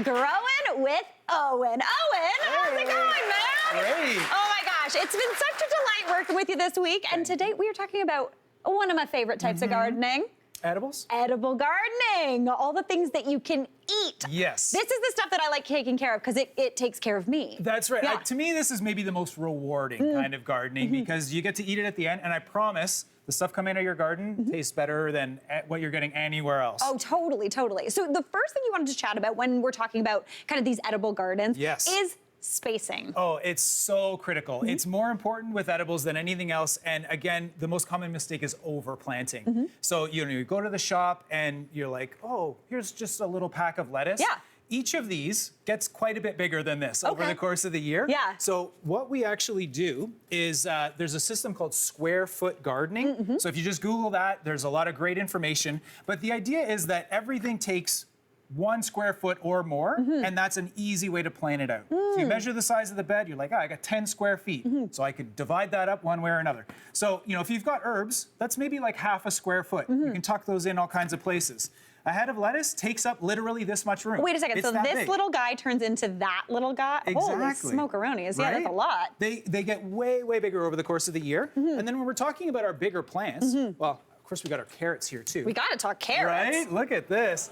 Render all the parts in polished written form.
Growin with Owen. Owen, how's it going, man? Great. Oh my gosh, it's been such a delight working with you this week. And today we are talking about one of my favorite types of gardening. Edibles? Edible gardening. All the things that you can eat. Yes. This is the stuff that I like taking care of because it takes care of me. That's right. Yeah. To me, this is maybe the most rewarding kind of gardening because you get to eat it at the end, and I promise the stuff coming out of your garden tastes better than what you're getting anywhere else. Oh, totally, totally. So the first thing you wanted to chat about when we're talking about kind of these edible gardens is spacing. Oh, it's so critical. It's more important with edibles than anything else. And again, the most common mistake is overplanting. So you go to the shop and you're like, oh, here's just a little pack of lettuce. Yeah. Each of these gets quite a bit bigger than this over the course of the year. Yeah. So what we actually do is there's a system called square foot gardening. So if you just Google that, there's a lot of great information. But the idea is that everything takes 1 square foot or more, and that's an easy way to plan it out. So you measure the size of the bed, you're like, oh, I got 10 square feet. So I could divide that up one way or another. So, if you've got herbs, that's maybe like half a square foot. You can tuck those in all kinds of places. A head of lettuce takes up literally this much room. Wait a second, It's so that this big. little guy turns into that little guy? Exactly. Holy smokeronies, yeah, that's a lot. They get way, way bigger over the course of the year. And then when we're talking about our bigger plants, well, of course we got our carrots here too. We gotta talk carrots. Right? Look at this.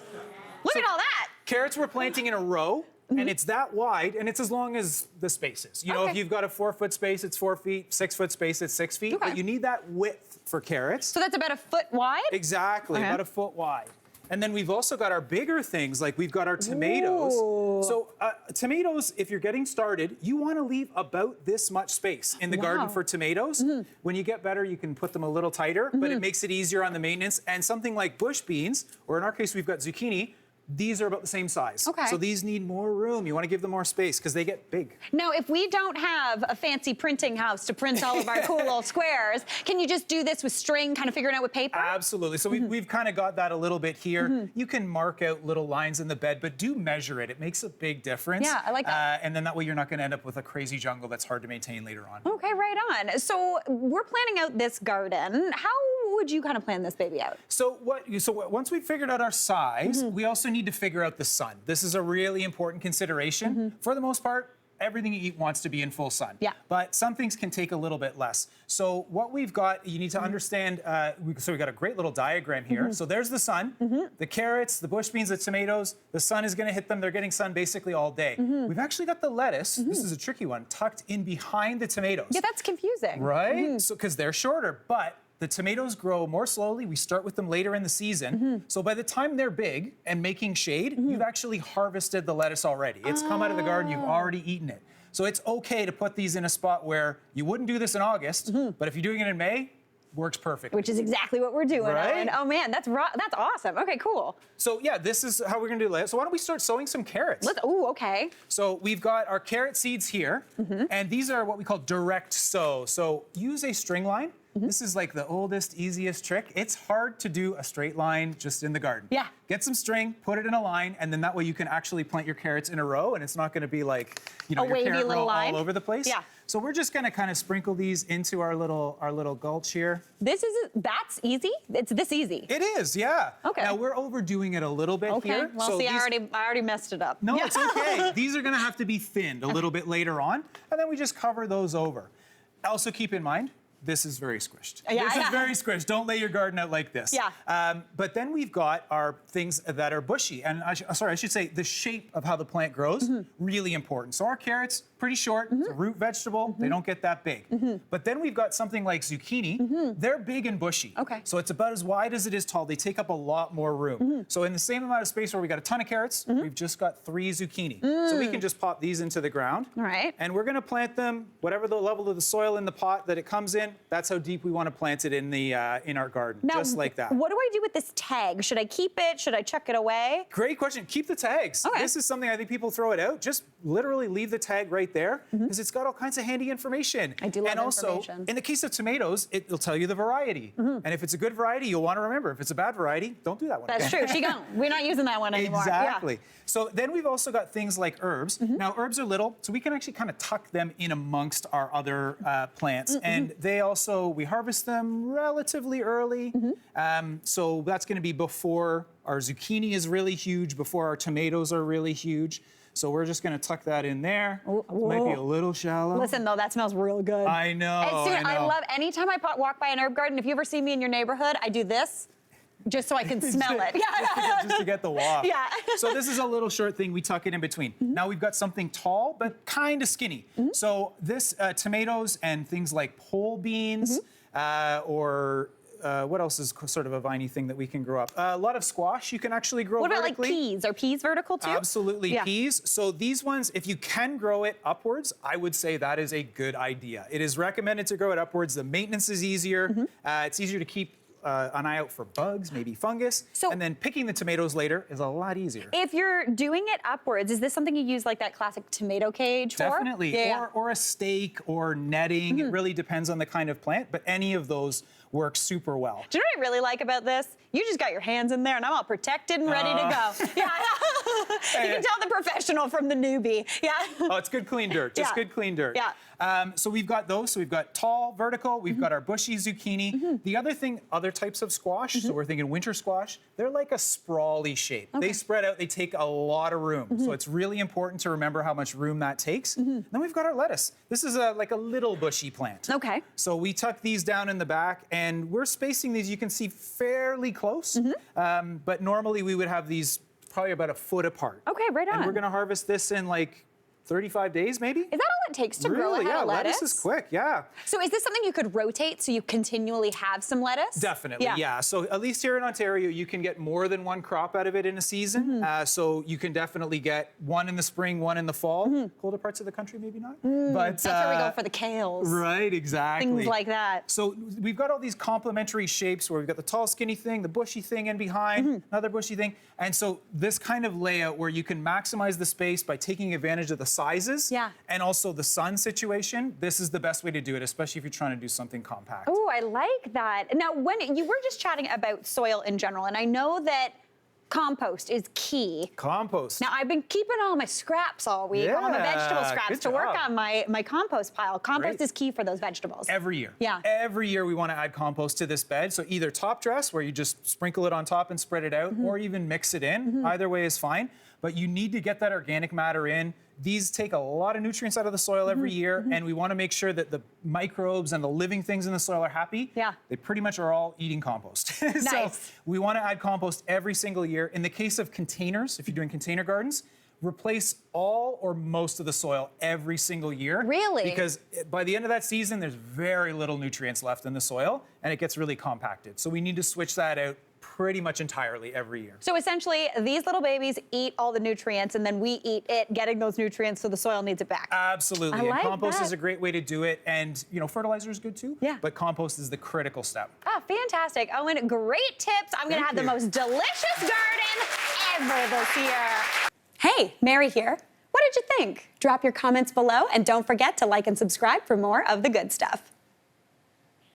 Look at all that. Carrots we're planting in a row, and it's that wide, and it's as long as the space is. If you've got a 4-foot space, it's 4 feet, 6-foot space, it's 6 feet, but you need that width for carrots. So that's about a foot wide? Exactly, about a foot wide. And then we've also got our bigger things, like we've got our tomatoes. Ooh. So tomatoes, if you're getting started, you want to leave about this much space in the garden for tomatoes. When you get better, you can put them a little tighter, but it makes it easier on the maintenance. And something like bush beans, or in our case, we've got zucchini, these are about the same size. Okay. So these need more room. You want to give them more space because they get big. Now, if we don't have a fancy printing house to print all of our cool little squares, can you just do this with string, kind of figure it out with paper? Absolutely. So we've kind of got that a little bit here. You can mark out little lines in the bed, but do measure it. It makes a big difference. Yeah, I like that. And then that way you're not going to end up with a crazy jungle that's hard to maintain later on. Okay, right on. So we're planning out this garden. How would you kind of plan this baby out? So once we've figured out our size, we also need to figure out the sun. This is a really important consideration. For the most part, everything you eat wants to be in full sun. Yeah. But some things can take a little bit less. So what we've got, you need to understand, so we've got a great little diagram here. So there's the sun, the carrots, the bush beans, the tomatoes, the sun is gonna hit them. They're getting sun basically all day. We've actually got the lettuce, this is a tricky one, tucked in behind the tomatoes. Yeah, that's confusing. Right? So, because they're shorter, but the tomatoes grow more slowly. We start with them later in the season. So by the time they're big and making shade, you've actually harvested the lettuce already. It's come out of the garden, you've already eaten it. So it's okay to put these in a spot where you wouldn't do this in August, but if you're doing it in May, works perfect. Which is exactly what we're doing, Right? Owen. Oh man, that's awesome. Okay, cool. So yeah, this is how we're gonna do it. So why don't we start sowing some carrots? Okay. So we've got our carrot seeds here, and these are what we call direct sow. So use a string line. This is like the oldest, easiest trick. It's hard to do a straight line just in the garden. Yeah. Get some string, put it in a line, and then that way you can actually plant your carrots in a row, and it's not gonna be like, your wavy carrot little row line. all over the place. Yeah. So we're just gonna kind of sprinkle these into our little gulch here. That's easy? It's this easy? It is, yeah. Okay. Now we're overdoing it a little bit here. Well, So see, these- I already messed it up. No, it's okay. These are gonna have to be thinned a little bit later on, and then we just cover those over. Also keep in mind, this is very squished. Yeah, This yeah. is very squished. Don't lay your garden out like this. Yeah. But then we've got our things that are bushy. And I should say the shape of how the plant grows, really important. So our carrots, pretty short, it's a root vegetable. They don't get that big. But then we've got something like zucchini. They're big and bushy. Okay. So it's about as wide as it is tall. They take up a lot more room. So in the same amount of space where we got a ton of carrots, we've just got 3 zucchini. So we can just pop these into the ground. All right. And we're gonna plant them, whatever the level of the soil in the pot that it comes in, that's how deep we want to plant it in in our garden, Now, just like that. What do I do with this tag? Should I keep it? Should I chuck it away? Great question. Keep the tags. Okay. This is something I think people throw it out. Just literally leave the tag right there because it's got all kinds of handy information. I do love and also, information. in the case of tomatoes, it'll tell you the variety. And if it's a good variety, you'll want to remember. If it's a bad variety, don't do that one. That's true. We're not using that one anymore. Exactly. Yeah. So then we've also got things like herbs. Now, herbs are little, so we can actually kind of tuck them in amongst our other plants. And they we harvest them relatively early. So that's going to be before our zucchini is really huge, before our tomatoes are really huge. So we're just going to tuck that in there. It might be a little shallow. Listen, though, that smells real good. I know. I love, anytime I walk by an herb garden, if you ever see me in your neighborhood, I do this just so I can smell it. Yeah. Just to get the waft. Yeah. So this is a little short thing. We tuck it in between. Now we've got something tall, but kind of skinny. So this tomatoes and things like pole beans or what else is sort of a viney thing that we can grow up? A lot of squash you can actually grow vertically. What about like peas? Are peas vertical too? Absolutely, peas. So these ones, if you can grow it upwards, I would say that is a good idea. It is recommended to grow it upwards. The maintenance is easier. It's easier to keep an eye out for bugs, maybe fungus. And then picking the tomatoes later is a lot easier. If you're doing it upwards, is this something you use like that classic tomato cage for? Definitely. Or a stake or netting. It really depends on the kind of plant, but any of those work super well. Do you know what I really like about this? You just got your hands in there and I'm all protected and ready to go. Yeah. You can tell the professional from the newbie. Yeah. Oh, it's good clean dirt. Just good clean dirt. Yeah. So we've got those. So we've got tall, vertical. We've got our bushy zucchini. The other thing, other types of squash. So we're thinking winter squash. They're like a sprawly shape. They spread out. They take a lot of room. So it's really important to remember how much room that takes. Then we've got our lettuce. This is like a little bushy plant. Okay. So we tuck these down in the back, and we're spacing these, you can see, fairly close. But normally we would have these probably about a foot apart. Okay, right on. And we're going to harvest this in like 35 days, maybe? Is that all it takes to grow a head of lettuce? Lettuce is quick, yeah. So is this something you could rotate so you continually have some lettuce? Definitely, yeah. So at least here in Ontario, you can get more than one crop out of it in a season. So you can definitely get one in the spring, one in the fall. Colder parts of the country, maybe not. But that's where we go for the kales. Right, exactly. Things like that. So we've got all these complementary shapes where we've got the tall, skinny thing, the bushy thing in behind, another bushy thing. And so this kind of layout where you can maximize the space by taking advantage of the sizes and also the sun situation, this is the best way to do it, especially if you're trying to do something compact. Oh, I like that. Now, when you were just chatting about soil in general, and I know that compost is key. Compost. Now, I've been keeping all my scraps all week, all my vegetable scraps to work on my compost pile. Compost is key for those vegetables. Every year. Yeah. Every year we want to add compost to this bed. So either top dress, where you just sprinkle it on top and spread it out, or even mix it in. Either way is fine. But you need to get that organic matter in. These take a lot of nutrients out of the soil every year, and we want to make sure that the microbes and the living things in the soil are happy. Yeah. They pretty much are all eating compost. Nice. So we want to add compost every single year. In the case of containers, if you're doing container gardens, replace all or most of the soil every single year. Really? Because by the end of that season, there's very little nutrients left in the soil, and it gets really compacted. So we need to switch that out pretty much entirely every year. So essentially, these little babies eat all the nutrients, and then we eat it, getting those nutrients, so the soil needs it back. Absolutely. I like compost that. is a great way to do it, and fertilizer is good too. Yeah. But compost is the critical step. Ah, fantastic. Owen, great tips. I'm gonna have the most delicious garden ever this year. Hey, Mary here. What did you think? Drop your comments below, and don't forget to like and subscribe for more of the good stuff.